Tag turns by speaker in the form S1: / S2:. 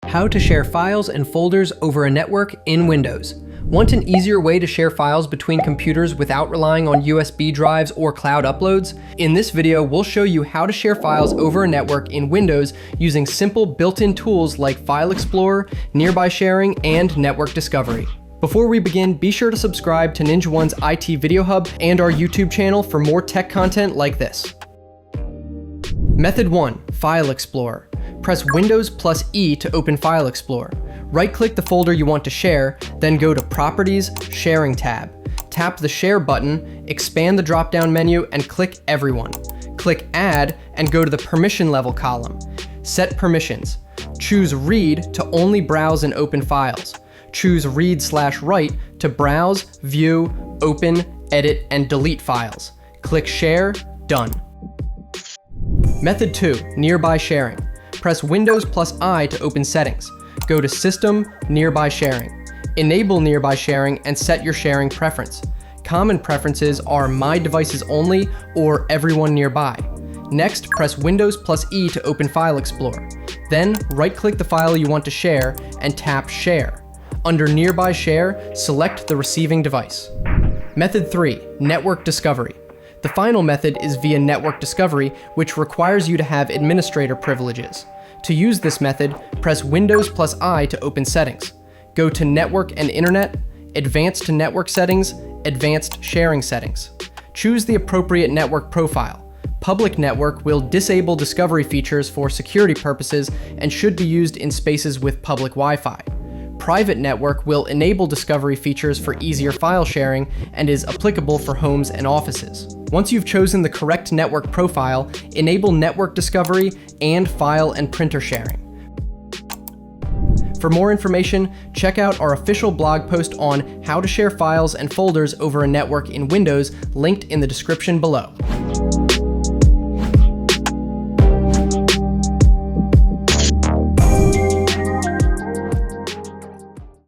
S1: How to share files and folders over a network in Windows. Want an easier way to share files between computers without relying on USB drives or cloud uploads? In this video, we'll show you how to share files over a network in Windows using simple built-in tools like File Explorer, Nearby Sharing, and Network Discovery. Before we begin, be sure to subscribe to NinjaOne's IT Video Hub and our YouTube channel for more tech content like this. Method 1. File Explorer. Press Windows plus E to open File Explorer. Right-click the folder you want to share, then go to Properties, Sharing tab. Tap the Share button, expand the drop-down menu, and click Everyone. Click Add and go to the Permission Level column. Set permissions. Choose Read to only browse and open files. Choose Read/Write to browse, view, open, edit, and delete files. Click Share, done. Method 2. Nearby Sharing. Press Windows plus I to open Settings. Go to System, Nearby Sharing. Enable Nearby Sharing and set your sharing preference. Common preferences are My Devices Only or Everyone Nearby. Next, press Windows plus E to open File Explorer. Then, right-click the file you want to share and tap Share. Under Nearby Share, select the receiving device. Method 3. Network Discovery. The final method is via Network Discovery, which requires you to have administrator privileges. To use this method, press Windows plus I to open Settings. Go to Network and Internet, Advanced Network Settings, Advanced Sharing Settings. Choose the appropriate network profile. Public Network will disable discovery features for security purposes and should be used in spaces with public Wi-Fi. Private Network will enable discovery features for easier file sharing and is applicable for homes and offices. Once you've chosen the correct network profile, enable Network Discovery and file and printer sharing. For more information, check out our official blog post on how to share files and folders over a network in Windows, linked in the description below.